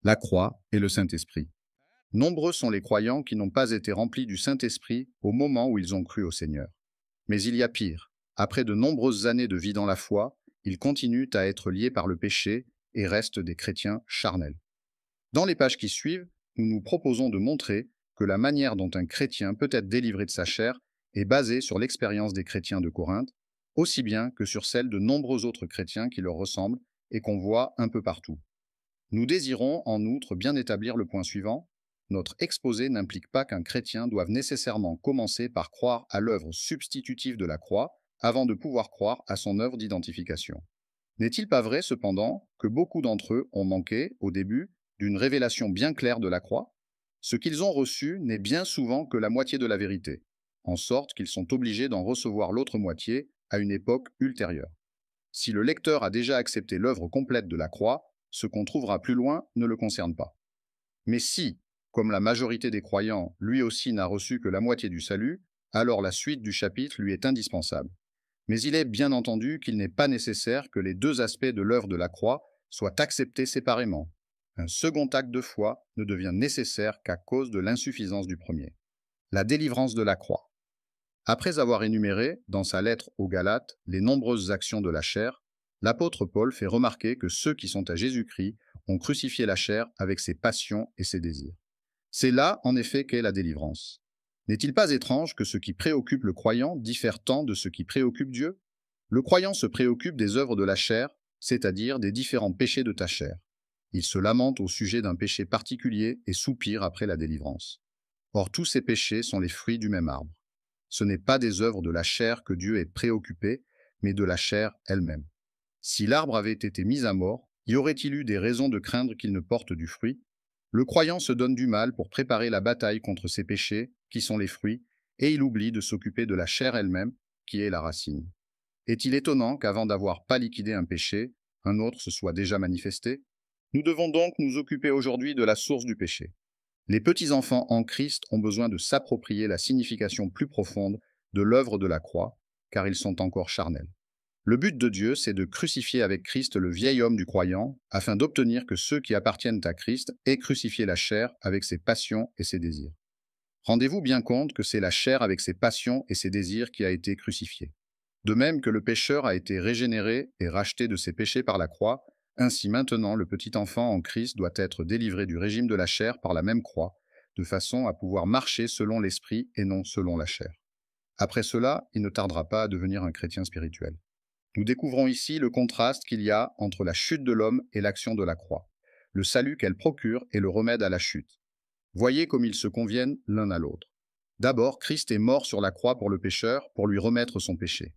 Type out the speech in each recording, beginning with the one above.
la croix et le Saint-Esprit. Nombreux sont les croyants qui n'ont pas été remplis du Saint-Esprit au moment où ils ont cru au Seigneur. Mais il y a pire. Après de nombreuses années de vie dans la foi, ils continuent à être liés par le péché et restent des chrétiens charnels. Dans les pages qui suivent, nous nous proposons de montrer que la manière dont un chrétien peut être délivré de sa chair est basée sur l'expérience des chrétiens de Corinthe, aussi bien que sur celle de nombreux autres chrétiens qui leur ressemblent et qu'on voit un peu partout. Nous désirons en outre bien établir le point suivant. Notre exposé n'implique pas qu'un chrétien doive nécessairement commencer par croire à l'œuvre substitutive de la croix avant de pouvoir croire à son œuvre d'identification. N'est-il pas vrai, cependant, que beaucoup d'entre eux ont manqué, au début, d'une révélation bien claire de la croix? Ce qu'ils ont reçu n'est bien souvent que la moitié de la vérité, en sorte qu'ils sont obligés d'en recevoir l'autre moitié à une époque ultérieure. Si le lecteur a déjà accepté l'œuvre complète de la croix, ce qu'on trouvera plus loin ne le concerne pas. Mais si, comme la majorité des croyants, lui aussi n'a reçu que la moitié du salut, alors la suite du chapitre lui est indispensable. Mais il est bien entendu qu'il n'est pas nécessaire que les deux aspects de l'œuvre de la croix soient acceptés séparément. Un second acte de foi ne devient nécessaire qu'à cause de l'insuffisance du premier. La délivrance de la croix. Après avoir énuméré, dans sa lettre aux Galates, les nombreuses actions de la chair, l'apôtre Paul fait remarquer que ceux qui sont à Jésus-Christ ont crucifié la chair avec ses passions et ses désirs. C'est là, en effet, qu'est la délivrance. N'est-il pas étrange que ce qui préoccupe le croyant diffère tant de ce qui préoccupe Dieu? Le croyant se préoccupe des œuvres de la chair, c'est-à-dire des différents péchés de ta chair. Il se lamente au sujet d'un péché particulier et soupire après la délivrance. Or, tous ces péchés sont les fruits du même arbre. Ce n'est pas des œuvres de la chair que Dieu est préoccupé, mais de la chair elle-même. Si l'arbre avait été mis à mort, y aurait-il eu des raisons de craindre qu'il ne porte du fruit? Le croyant se donne du mal pour préparer la bataille contre ces péchés, qui sont les fruits, et il oublie de s'occuper de la chair elle-même, qui est la racine. Est-il étonnant qu'avant d'avoir pas liquidé un péché, un autre se soit déjà manifesté? Nous devons donc nous occuper aujourd'hui de la source du péché. Les petits-enfants en Christ ont besoin de s'approprier la signification plus profonde de l'œuvre de la croix, car ils sont encore charnels. Le but de Dieu, c'est de crucifier avec Christ le vieil homme du croyant, afin d'obtenir que ceux qui appartiennent à Christ aient crucifié la chair avec ses passions et ses désirs. Rendez-vous bien compte que c'est la chair avec ses passions et ses désirs qui a été crucifiée. De même que le pécheur a été régénéré et racheté de ses péchés par la croix, ainsi maintenant le petit enfant en Christ doit être délivré du régime de la chair par la même croix, de façon à pouvoir marcher selon l'esprit et non selon la chair. Après cela, il ne tardera pas à devenir un chrétien spirituel. Nous découvrons ici le contraste qu'il y a entre la chute de l'homme et l'action de la croix, le salut qu'elle procure et le remède à la chute. Voyez comme ils se conviennent l'un à l'autre. D'abord, Christ est mort sur la croix pour le pécheur, pour lui remettre son péché.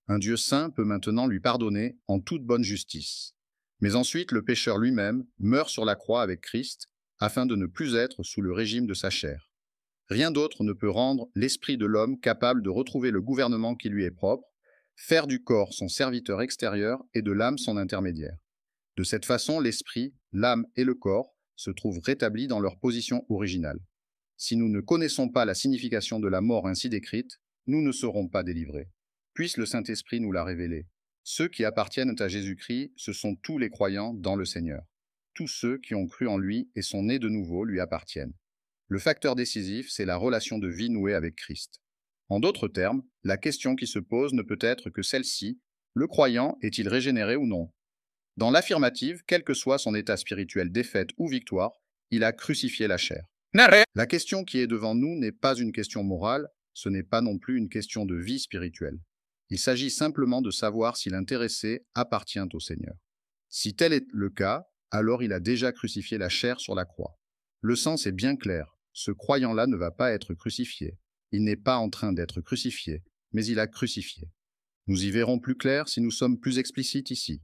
Un Dieu saint peut maintenant lui pardonner en toute bonne justice. Mais ensuite, le pécheur lui-même meurt sur la croix avec Christ, afin de ne plus être sous le régime de sa chair. Rien d'autre ne peut rendre l'esprit de l'homme capable de retrouver le gouvernement qui lui est propre, faire du corps son serviteur extérieur et de l'âme son intermédiaire. De cette façon, l'esprit, l'âme et le corps se trouvent rétablis dans leur position originale. Si nous ne connaissons pas la signification de la mort ainsi décrite, nous ne serons pas délivrés. Puisse le Saint-Esprit nous la révéler. Ceux qui appartiennent à Jésus-Christ, ce sont tous les croyants dans le Seigneur. Tous ceux qui ont cru en lui et sont nés de nouveau lui appartiennent. Le facteur décisif, c'est la relation de vie nouée avec Christ. En d'autres termes, la question qui se pose ne peut être que celle-ci: le croyant est-il régénéré ou non? Dans l'affirmative, quel que soit son état spirituel, défaite ou victoire, il a crucifié la chair. La question qui est devant nous n'est pas une question morale, ce n'est pas non plus une question de vie spirituelle. Il s'agit simplement de savoir si l'intéressé appartient au Seigneur. Si tel est le cas, alors il a déjà crucifié la chair sur la croix. Le sens est bien clair, ce croyant-là ne va pas être crucifié. Il n'est pas en train d'être crucifié, mais il a crucifié. Nous y verrons plus clair si nous sommes plus explicites ici.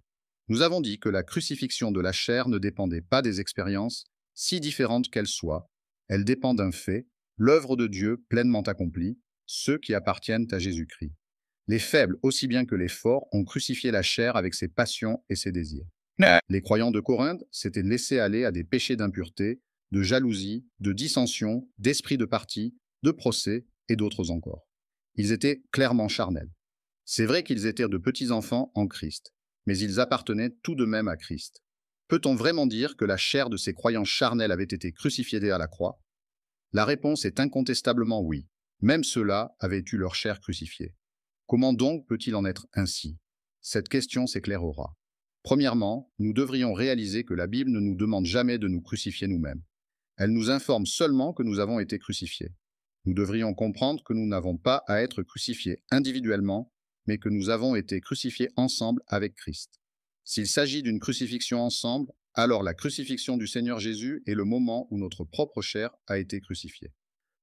Nous avons dit que la crucifixion de la chair ne dépendait pas des expériences, si différentes qu'elles soient. Elle dépend d'un fait, l'œuvre de Dieu pleinement accomplie, ceux qui appartiennent à Jésus-Christ. Les faibles aussi bien que les forts ont crucifié la chair avec ses passions et ses désirs. Les croyants de Corinthe s'étaient laissés aller à des péchés d'impureté, de jalousie, de dissension, d'esprit de parti, de procès et d'autres encore. Ils étaient clairement charnels. C'est vrai qu'ils étaient de petits enfants en Christ, mais ils appartenaient tout de même à Christ. Peut-on vraiment dire que la chair de ces croyants charnels avait été crucifiée à la croix? La réponse est incontestablement oui. Même ceux-là avaient eu leur chair crucifiée. Comment donc peut-il en être ainsi? Cette question s'éclairera. Premièrement, nous devrions réaliser que la Bible ne nous demande jamais de nous crucifier nous-mêmes. Elle nous informe seulement que nous avons été crucifiés. Nous devrions comprendre que nous n'avons pas à être crucifiés individuellement, mais que nous avons été crucifiés ensemble avec Christ. S'il s'agit d'une crucifixion ensemble, alors la crucifixion du Seigneur Jésus est le moment où notre propre chair a été crucifiée.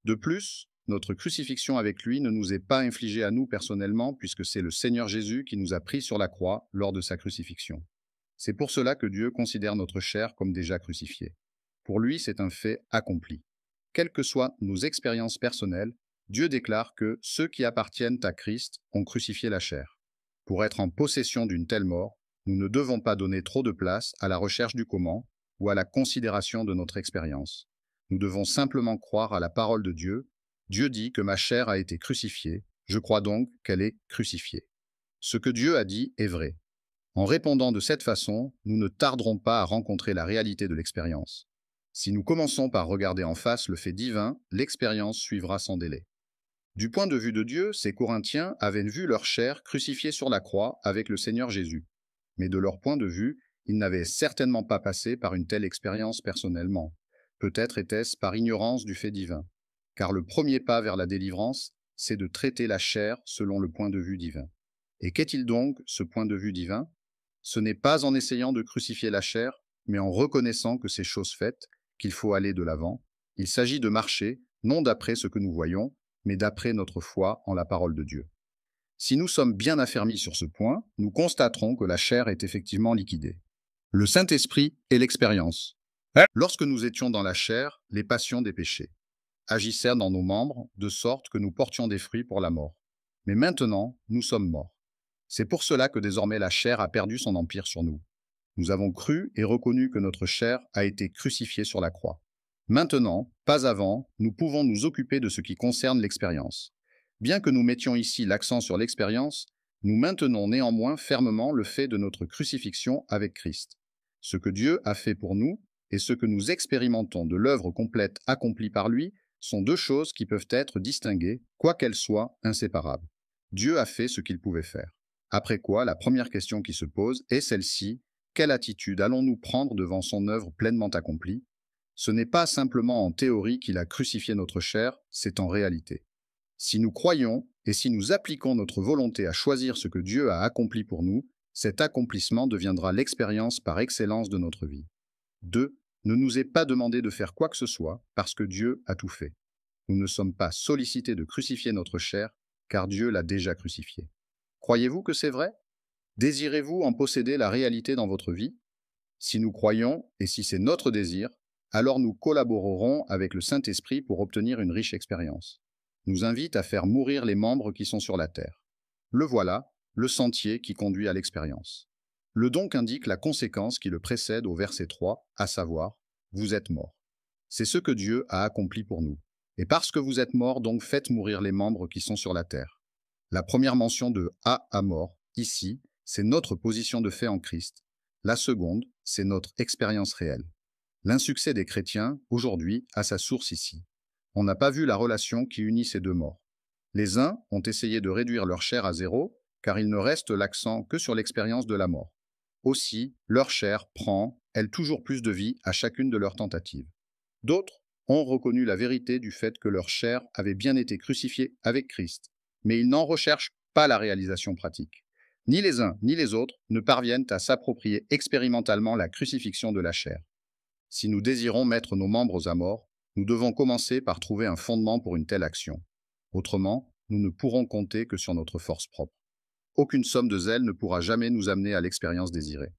De plus, notre crucifixion avec lui ne nous est pas infligée à nous personnellement, puisque c'est le Seigneur Jésus qui nous a pris sur la croix lors de sa crucifixion. C'est pour cela que Dieu considère notre chair comme déjà crucifiée. Pour lui, c'est un fait accompli. Quelles que soient nos expériences personnelles, Dieu déclare que ceux qui appartiennent à Christ ont crucifié la chair. Pour être en possession d'une telle mort, nous ne devons pas donner trop de place à la recherche du comment ou à la considération de notre expérience. Nous devons simplement croire à la parole de Dieu. Dieu dit que ma chair a été crucifiée, je crois donc qu'elle est crucifiée. Ce que Dieu a dit est vrai. En répondant de cette façon, nous ne tarderons pas à rencontrer la réalité de l'expérience. Si nous commençons par regarder en face le fait divin, l'expérience suivra sans délai. Du point de vue de Dieu, ces Corinthiens avaient vu leur chair crucifiée sur la croix avec le Seigneur Jésus. Mais de leur point de vue, ils n'avaient certainement pas passé par une telle expérience personnellement. Peut-être était-ce par ignorance du fait divin. Car le premier pas vers la délivrance, c'est de traiter la chair selon le point de vue divin. Et qu'est-il donc, ce point de vue divin? Ce n'est pas en essayant de crucifier la chair, mais en reconnaissant que c'est chose faite, qu'il faut aller de l'avant. Il s'agit de marcher, non d'après ce que nous voyons, mais d'après notre foi en la parole de Dieu. Si nous sommes bien affermis sur ce point, nous constaterons que la chair est effectivement liquidée. Le Saint-Esprit est l'expérience. Lorsque nous étions dans la chair, les passions des péchés agissaient dans nos membres de sorte que nous portions des fruits pour la mort. Mais maintenant, nous sommes morts. C'est pour cela que désormais la chair a perdu son empire sur nous. Nous avons cru et reconnu que notre chair a été crucifiée sur la croix. Maintenant, pas avant, nous pouvons nous occuper de ce qui concerne l'expérience. Bien que nous mettions ici l'accent sur l'expérience, nous maintenons néanmoins fermement le fait de notre crucifixion avec Christ. Ce que Dieu a fait pour nous et ce que nous expérimentons de l'œuvre complète accomplie par lui sont deux choses qui peuvent être distinguées, quoiqu'elles soient inséparables. Dieu a fait ce qu'il pouvait faire. Après quoi, la première question qui se pose est celle-ci: quelle attitude allons-nous prendre devant son œuvre pleinement accomplie? Ce n'est pas simplement en théorie qu'il a crucifié notre chair, c'est en réalité. Si nous croyons et si nous appliquons notre volonté à choisir ce que Dieu a accompli pour nous, cet accomplissement deviendra l'expérience par excellence de notre vie. 2. Ne nous est pas demandé de faire quoi que ce soit, parce que Dieu a tout fait. Nous ne sommes pas sollicités de crucifier notre chair, car Dieu l'a déjà crucifiée. Croyez-vous que c'est vrai? Désirez-vous en posséder la réalité dans votre vie? Si nous croyons, et si c'est notre désir, alors nous collaborerons avec le Saint-Esprit pour obtenir une riche expérience. Nous invite à faire mourir les membres qui sont sur la terre. Le voilà, le sentier qui conduit à l'expérience. Le donc indique la conséquence qui le précède au verset 3, à savoir, vous êtes morts. C'est ce que Dieu a accompli pour nous. Et parce que vous êtes morts, donc faites mourir les membres qui sont sur la terre. La première mention de à mort, ici, c'est notre position de fait en Christ. La seconde, c'est notre expérience réelle. L'insuccès des chrétiens, aujourd'hui, a sa source ici. On n'a pas vu la relation qui unit ces deux morts. Les uns ont essayé de réduire leur chair à zéro, car il ne reste l'accent que sur l'expérience de la mort. Aussi, leur chair prend, elle, toujours plus de vie à chacune de leurs tentatives. D'autres ont reconnu la vérité du fait que leur chair avait bien été crucifiée avec Christ, mais ils n'en recherchent pas la réalisation pratique. Ni les uns ni les autres ne parviennent à s'approprier expérimentalement la crucifixion de la chair. Si nous désirons mettre nos membres à mort, nous devons commencer par trouver un fondement pour une telle action. Autrement, nous ne pourrons compter que sur notre force propre. Aucune somme de zèle ne pourra jamais nous amener à l'expérience désirée.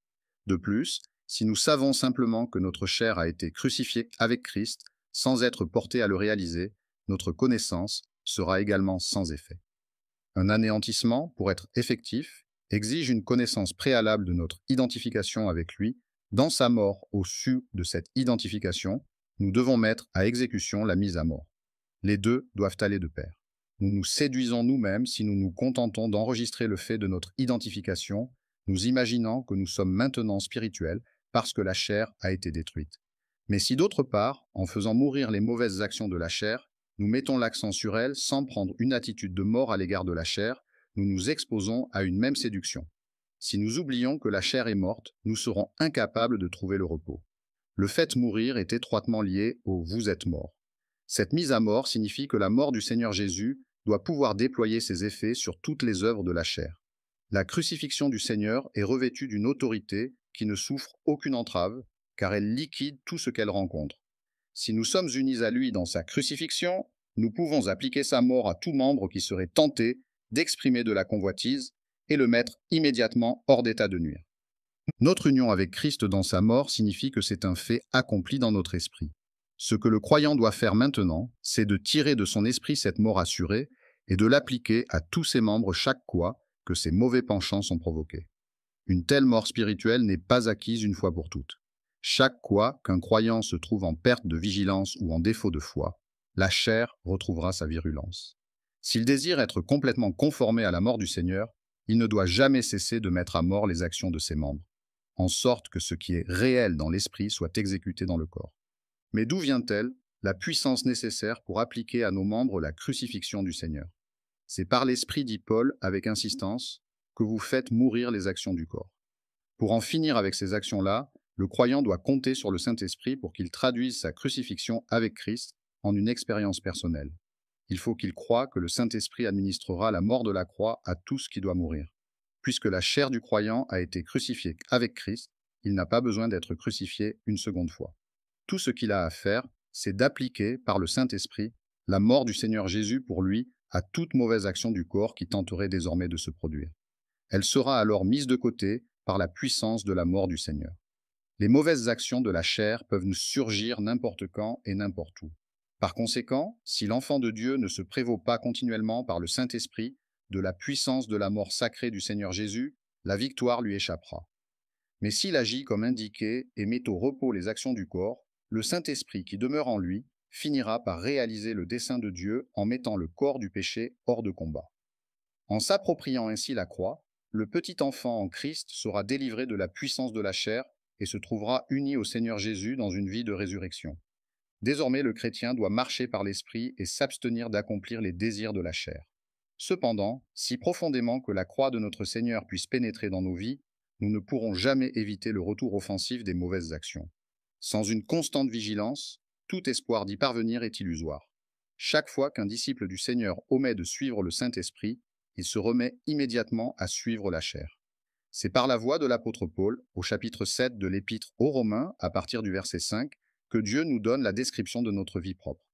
De plus, si nous savons simplement que notre chair a été crucifiée avec Christ, sans être portés à le réaliser, notre connaissance sera également sans effet. Un anéantissement, pour être effectif, exige une connaissance préalable de notre identification avec lui. Dans sa mort, au su de cette identification, nous devons mettre à exécution la mise à mort. Les deux doivent aller de pair. Nous nous séduisons nous-mêmes si nous nous contentons d'enregistrer le fait de notre identification, nous imaginant que nous sommes maintenant spirituels, parce que la chair a été détruite. Mais si d'autre part, en faisant mourir les mauvaises actions de la chair, nous mettons l'accent sur elles sans prendre une attitude de mort à l'égard de la chair, nous nous exposons à une même séduction. Si nous oublions que la chair est morte, nous serons incapables de trouver le repos. Le fait mourir est étroitement lié au vous êtes mort. Cette mise à mort signifie que la mort du Seigneur Jésus doit pouvoir déployer ses effets sur toutes les œuvres de la chair. La crucifixion du Seigneur est revêtue d'une autorité qui ne souffre aucune entrave, car elle liquide tout ce qu'elle rencontre. Si nous sommes unis à lui dans sa crucifixion, nous pouvons appliquer sa mort à tout membre qui serait tenté d'exprimer de la convoitise et le mettre immédiatement hors d'état de nuire. Notre union avec Christ dans sa mort signifie que c'est un fait accompli dans notre esprit. Ce que le croyant doit faire maintenant, c'est de tirer de son esprit cette mort assurée et de l'appliquer à tous ses membres chaque fois que ses mauvais penchants sont provoqués. Une telle mort spirituelle n'est pas acquise une fois pour toutes. Chaque fois qu'un croyant se trouve en perte de vigilance ou en défaut de foi, la chair retrouvera sa virulence. S'il désire être complètement conformé à la mort du Seigneur, il ne doit jamais cesser de mettre à mort les actions de ses membres, en sorte que ce qui est réel dans l'esprit soit exécuté dans le corps. Mais d'où vient-elle, la puissance nécessaire pour appliquer à nos membres la crucifixion du Seigneur? C'est par l'esprit, dit Paul avec insistance, que vous faites mourir les actions du corps. Pour en finir avec ces actions-là, le croyant doit compter sur le Saint-Esprit pour qu'il traduise sa crucifixion avec Christ en une expérience personnelle. Il faut qu'il croie que le Saint-Esprit administrera la mort de la croix à tout ce qui doit mourir. Puisque la chair du croyant a été crucifiée avec Christ, il n'a pas besoin d'être crucifié une seconde fois. Tout ce qu'il a à faire, c'est d'appliquer, par le Saint-Esprit, la mort du Seigneur Jésus pour lui à toute mauvaise action du corps qui tenterait désormais de se produire. Elle sera alors mise de côté par la puissance de la mort du Seigneur. Les mauvaises actions de la chair peuvent nous surgir n'importe quand et n'importe où. Par conséquent, si l'enfant de Dieu ne se prévaut pas continuellement par le Saint-Esprit de la puissance de la mort sacrée du Seigneur Jésus, la victoire lui échappera. Mais s'il agit comme indiqué et met au repos les actions du corps, le Saint-Esprit qui demeure en lui finira par réaliser le dessein de Dieu en mettant le corps du péché hors de combat. En s'appropriant ainsi la croix, le petit enfant en Christ sera délivré de la puissance de la chair et se trouvera uni au Seigneur Jésus dans une vie de résurrection. Désormais, le chrétien doit marcher par l'esprit et s'abstenir d'accomplir les désirs de la chair. Cependant, si profondément que la croix de notre Seigneur puisse pénétrer dans nos vies, nous ne pourrons jamais éviter le retour offensif des mauvaises actions. Sans une constante vigilance, tout espoir d'y parvenir est illusoire. Chaque fois qu'un disciple du Seigneur omet de suivre le Saint-Esprit, il se remet immédiatement à suivre la chair. C'est par la voie de l'apôtre Paul, au chapitre 7 de l'Épître aux Romains, à partir du verset 5, que Dieu nous donne la description de notre vie propre.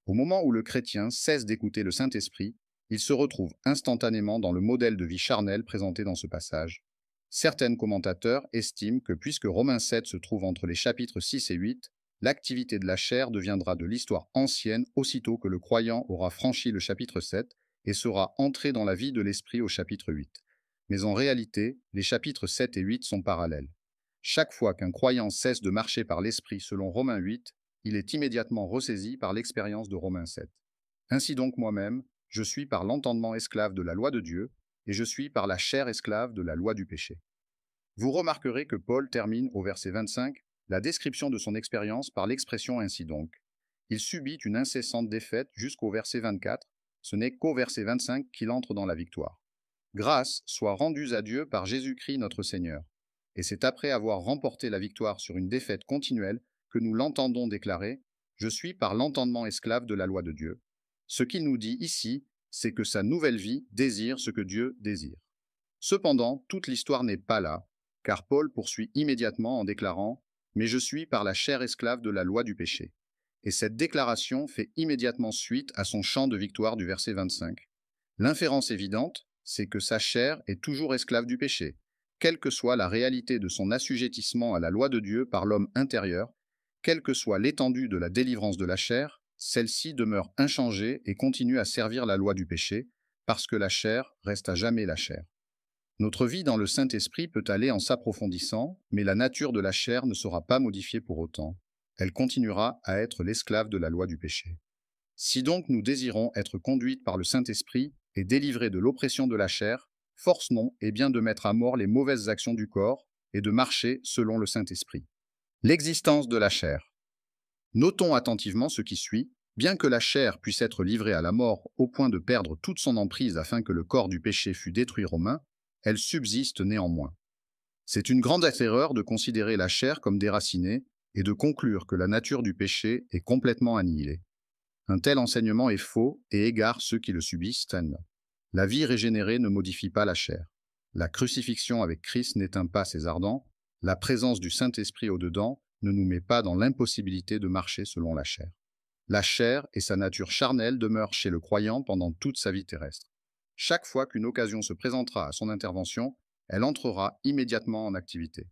Au moment où le chrétien cesse d'écouter le Saint-Esprit, il se retrouve instantanément dans le modèle de vie charnel présenté dans ce passage. Certains commentateurs estiment que puisque Romains 7 se trouve entre les chapitres 6 et 8, l'activité de la chair deviendra de l'histoire ancienne aussitôt que le croyant aura franchi le chapitre 7 et sera entré dans la vie de l'esprit au chapitre 8. Mais en réalité, les chapitres 7 et 8 sont parallèles. Chaque fois qu'un croyant cesse de marcher par l'esprit selon Romains 8, il est immédiatement ressaisi par l'expérience de Romains 7. Ainsi donc moi-même, je suis par l'entendement esclave de la loi de Dieu, et je suis par la chair esclave de la loi du péché. Vous remarquerez que Paul termine au verset 25 la description de son expérience par l'expression ainsi donc. Il subit une incessante défaite jusqu'au verset 24, ce n'est qu'au verset 25 qu'il entre dans la victoire. Grâce soit rendue à Dieu par Jésus-Christ notre Seigneur. Et c'est après avoir remporté la victoire sur une défaite continuelle que nous l'entendons déclarer « Je suis par l'entendement esclave de la loi de Dieu ». Ce qu'il nous dit ici, c'est que sa nouvelle vie désire ce que Dieu désire. Cependant, toute l'histoire n'est pas là, car Paul poursuit immédiatement en déclarant « Mais je suis par la chair esclave de la loi du péché ». Et cette déclaration fait immédiatement suite à son chant de victoire du verset 25. L'inférence évidente, c'est que sa chair est toujours esclave du péché, quelle que soit la réalité de son assujettissement à la loi de Dieu par l'homme intérieur, quelle que soit l'étendue de la délivrance de la chair, celle-ci demeure inchangée et continue à servir la loi du péché, parce que la chair reste à jamais la chair. Notre vie dans le Saint-Esprit peut aller en s'approfondissant, mais la nature de la chair ne sera pas modifiée pour autant. Elle continuera à être l'esclave de la loi du péché. Si donc nous désirons être conduites par le Saint-Esprit et délivrés de l'oppression de la chair, force non est bien de mettre à mort les mauvaises actions du corps et de marcher selon le Saint-Esprit. L'existence de la chair. Notons attentivement ce qui suit. Bien que la chair puisse être livrée à la mort au point de perdre toute son emprise afin que le corps du péché fût détruit romain, elle subsiste néanmoins. C'est une grande erreur de considérer la chair comme déracinée et de conclure que la nature du péché est complètement annihilée. Un tel enseignement est faux et égare ceux qui le subissent. La vie régénérée ne modifie pas la chair. La crucifixion avec Christ n'éteint pas ses ardents. La présence du Saint-Esprit au-dedans ne nous met pas dans l'impossibilité de marcher selon la chair. La chair et sa nature charnelle demeurent chez le croyant pendant toute sa vie terrestre. Chaque fois qu'une occasion se présentera à son intervention, elle entrera immédiatement en activité.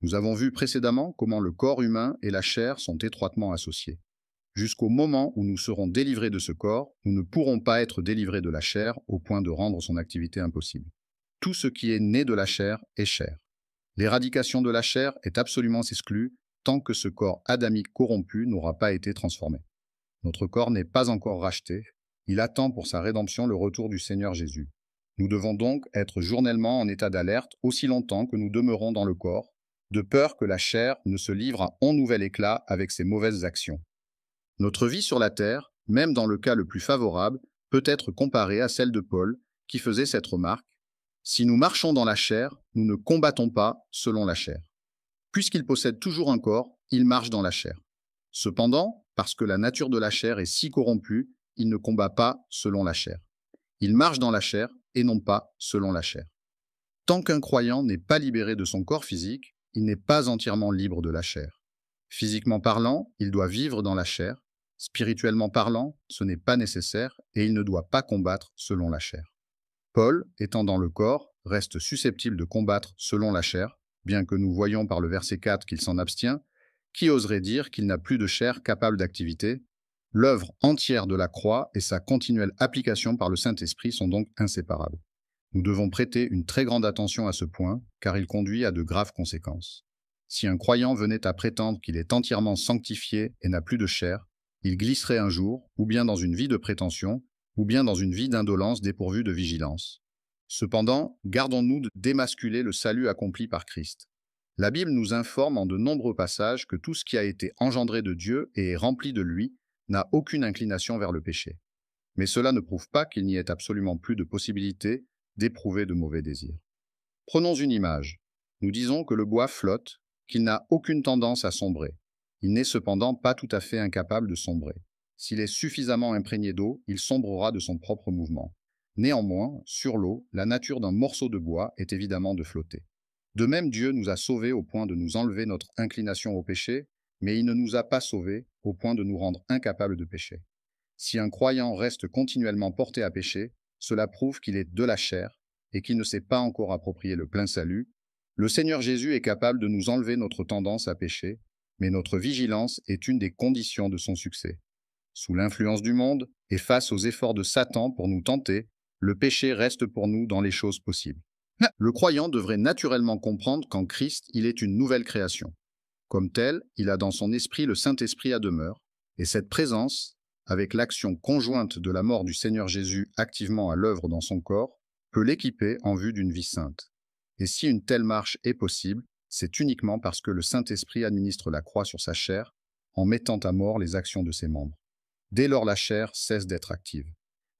Nous avons vu précédemment comment le corps humain et la chair sont étroitement associés. Jusqu'au moment où nous serons délivrés de ce corps, nous ne pourrons pas être délivrés de la chair au point de rendre son activité impossible. Tout ce qui est né de la chair est chair. L'éradication de la chair est absolument exclue tant que ce corps adamique corrompu n'aura pas été transformé. Notre corps n'est pas encore racheté. Il attend pour sa rédemption le retour du Seigneur Jésus. Nous devons donc être journellement en état d'alerte aussi longtemps que nous demeurons dans le corps, de peur que la chair ne se livre à un nouvel éclat avec ses mauvaises actions. Notre vie sur la terre, même dans le cas le plus favorable, peut être comparée à celle de Paul, qui faisait cette remarque. Si nous marchons dans la chair, nous ne combattons pas selon la chair. Puisqu'il possède toujours un corps, il marche dans la chair. Cependant, parce que la nature de la chair est si corrompue, il ne combat pas selon la chair. Il marche dans la chair et non pas selon la chair. Tant qu'un croyant n'est pas libéré de son corps physique, il n'est pas entièrement libre de la chair. Physiquement parlant, il doit vivre dans la chair. Spirituellement parlant, ce n'est pas nécessaire et il ne doit pas combattre selon la chair. Paul, étant dans le corps, reste susceptible de combattre selon la chair, bien que nous voyons par le verset 4 qu'il s'en abstient. Qui oserait dire qu'il n'a plus de chair capable d'activité? L'œuvre entière de la croix et sa continuelle application par le Saint-Esprit sont donc inséparables. Nous devons prêter une très grande attention à ce point, car il conduit à de graves conséquences. Si un croyant venait à prétendre qu'il est entièrement sanctifié et n'a plus de chair, il glisserait un jour, ou bien dans une vie de prétention, ou bien dans une vie d'indolence dépourvue de vigilance. Cependant, gardons-nous de démasculer le salut accompli par Christ. La Bible nous informe en de nombreux passages que tout ce qui a été engendré de Dieu et est rempli de lui n'a aucune inclination vers le péché. Mais cela ne prouve pas qu'il n'y ait absolument plus de possibilité d'éprouver de mauvais désirs. Prenons une image. Nous disons que le bois flotte, qu'il n'a aucune tendance à sombrer. Il n'est cependant pas tout à fait incapable de sombrer. S'il est suffisamment imprégné d'eau, il sombrera de son propre mouvement. Néanmoins, sur l'eau, la nature d'un morceau de bois est évidemment de flotter. De même, Dieu nous a sauvés au point de nous enlever notre inclination au péché, mais il ne nous a pas sauvés au point de nous rendre incapables de pécher. Si un croyant reste continuellement porté à pécher, cela prouve qu'il est de la chair et qu'il ne s'est pas encore approprié le plein salut. Le Seigneur Jésus est capable de nous enlever notre tendance à pécher, mais notre vigilance est une des conditions de son succès. Sous l'influence du monde et face aux efforts de Satan pour nous tenter, le péché reste pour nous dans les choses possibles. Le croyant devrait naturellement comprendre qu'en Christ, il est une nouvelle création. Comme tel, il a dans son esprit le Saint-Esprit à demeure, et cette présence, avec l'action conjointe de la mort du Seigneur Jésus activement à l'œuvre dans son corps, peut l'équiper en vue d'une vie sainte. Et si une telle marche est possible, c'est uniquement parce que le Saint-Esprit administre la croix sur sa chair, en mettant à mort les actions de ses membres. Dès lors, la chair cesse d'être active.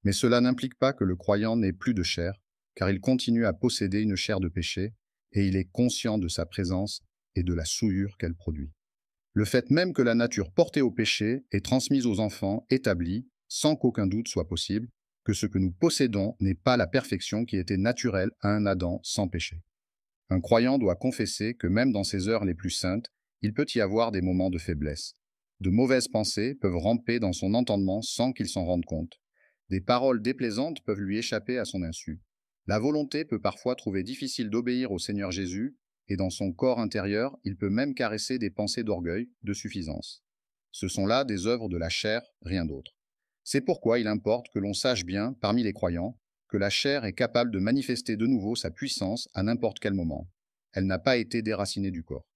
Mais cela n'implique pas que le croyant n'ait plus de chair, car il continue à posséder une chair de péché, et il est conscient de sa présence et de la souillure qu'elle produit. Le fait même que la nature portée au péché est transmise aux enfants établit, sans qu'aucun doute soit possible, que ce que nous possédons n'est pas la perfection qui était naturelle à un Adam sans péché. Un croyant doit confesser que même dans ses heures les plus saintes, il peut y avoir des moments de faiblesse. De mauvaises pensées peuvent ramper dans son entendement sans qu'il s'en rende compte. Des paroles déplaisantes peuvent lui échapper à son insu. La volonté peut parfois trouver difficile d'obéir au Seigneur Jésus, et dans son corps intérieur, il peut même caresser des pensées d'orgueil, de suffisance. Ce sont là des œuvres de la chair, rien d'autre. C'est pourquoi il importe que l'on sache bien, parmi les croyants, que la chair est capable de manifester de nouveau sa puissance à n'importe quel moment. Elle n'a pas été déracinée du corps.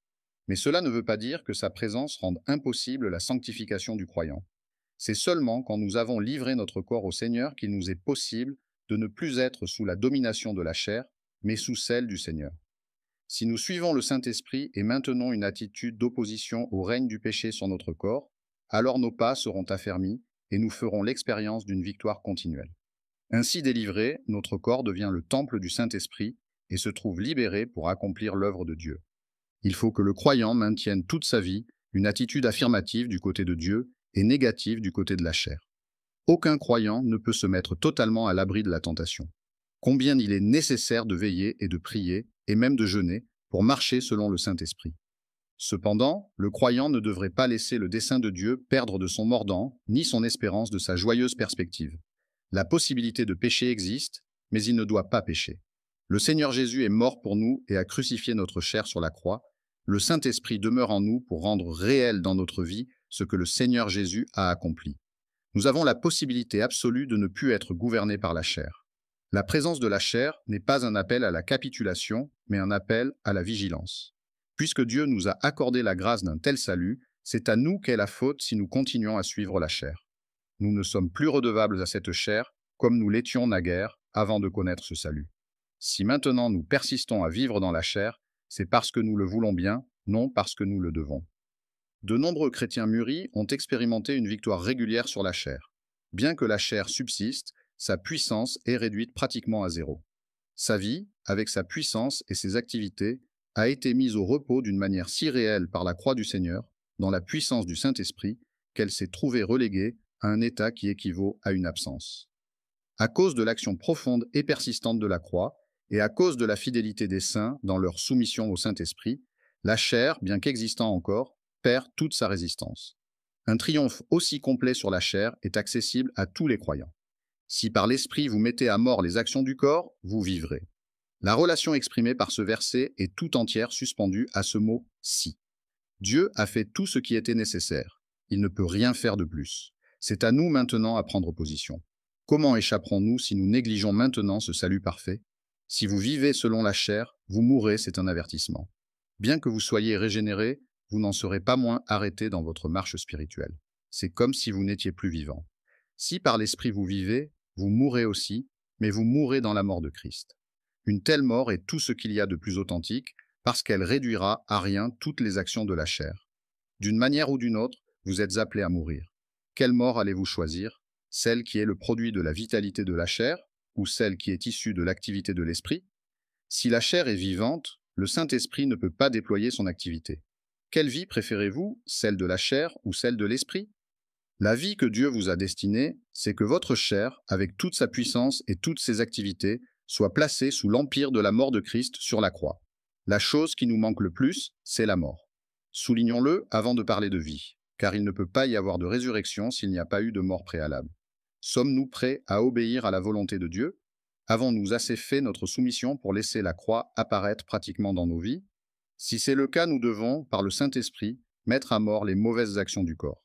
Mais cela ne veut pas dire que sa présence rende impossible la sanctification du croyant. C'est seulement quand nous avons livré notre corps au Seigneur qu'il nous est possible de ne plus être sous la domination de la chair, mais sous celle du Seigneur. Si nous suivons le Saint-Esprit et maintenons une attitude d'opposition au règne du péché sur notre corps, alors nos pas seront affermis et nous ferons l'expérience d'une victoire continuelle. Ainsi délivré, notre corps devient le temple du Saint-Esprit et se trouve libéré pour accomplir l'œuvre de Dieu. Il faut que le croyant maintienne toute sa vie une attitude affirmative du côté de Dieu et négative du côté de la chair. Aucun croyant ne peut se mettre totalement à l'abri de la tentation. Combien il est nécessaire de veiller et de prier, et même de jeûner, pour marcher selon le Saint-Esprit. Cependant, le croyant ne devrait pas laisser le dessein de Dieu perdre de son mordant, ni son espérance de sa joyeuse perspective. La possibilité de pécher existe, mais il ne doit pas pécher. Le Seigneur Jésus est mort pour nous et a crucifié notre chair sur la croix. Le Saint-Esprit demeure en nous pour rendre réel dans notre vie ce que le Seigneur Jésus a accompli. Nous avons la possibilité absolue de ne plus être gouvernés par la chair. La présence de la chair n'est pas un appel à la capitulation, mais un appel à la vigilance. Puisque Dieu nous a accordé la grâce d'un tel salut, c'est à nous qu'est la faute si nous continuons à suivre la chair. Nous ne sommes plus redevables à cette chair, comme nous l'étions naguère, avant de connaître ce salut. Si maintenant nous persistons à vivre dans la chair, c'est parce que nous le voulons bien, non parce que nous le devons. De nombreux chrétiens mûris ont expérimenté une victoire régulière sur la chair. Bien que la chair subsiste, sa puissance est réduite pratiquement à zéro. Sa vie, avec sa puissance et ses activités, a été mise au repos d'une manière si réelle par la croix du Seigneur, dans la puissance du Saint-Esprit, qu'elle s'est trouvée reléguée à un état qui équivaut à une absence. À cause de l'action profonde et persistante de la croix, et à cause de la fidélité des saints dans leur soumission au Saint-Esprit, la chair, bien qu'existant encore, perd toute sa résistance. Un triomphe aussi complet sur la chair est accessible à tous les croyants. Si par l'Esprit vous mettez à mort les actions du corps, vous vivrez. La relation exprimée par ce verset est tout entière suspendue à ce mot « si ». Dieu a fait tout ce qui était nécessaire. Il ne peut rien faire de plus. C'est à nous maintenant à prendre position. Comment échapperons-nous si nous négligeons maintenant ce salut parfait? Si vous vivez selon la chair, vous mourrez, c'est un avertissement. Bien que vous soyez régénérés, vous n'en serez pas moins arrêtés dans votre marche spirituelle. C'est comme si vous n'étiez plus vivant. Si par l'Esprit vous vivez, vous mourrez aussi, mais vous mourrez dans la mort de Christ. Une telle mort est tout ce qu'il y a de plus authentique, parce qu'elle réduira à rien toutes les actions de la chair. D'une manière ou d'une autre, vous êtes appelés à mourir. Quelle mort allez-vous choisir? Celle qui est le produit de la vitalité de la chair, ou celle qui est issue de l'activité de l'esprit? Si la chair est vivante, le Saint-Esprit ne peut pas déployer son activité. Quelle vie préférez-vous, celle de la chair ou celle de l'esprit? La vie que Dieu vous a destinée, c'est que votre chair, avec toute sa puissance et toutes ses activités, soit placée sous l'empire de la mort de Christ sur la croix. La chose qui nous manque le plus, c'est la mort. Soulignons-le avant de parler de vie, car il ne peut pas y avoir de résurrection s'il n'y a pas eu de mort préalable. Sommes-nous prêts à obéir à la volonté de Dieu? Avons-nous assez fait notre soumission pour laisser la croix apparaître pratiquement dans nos vies? Si c'est le cas, nous devons, par le Saint-Esprit, mettre à mort les mauvaises actions du corps.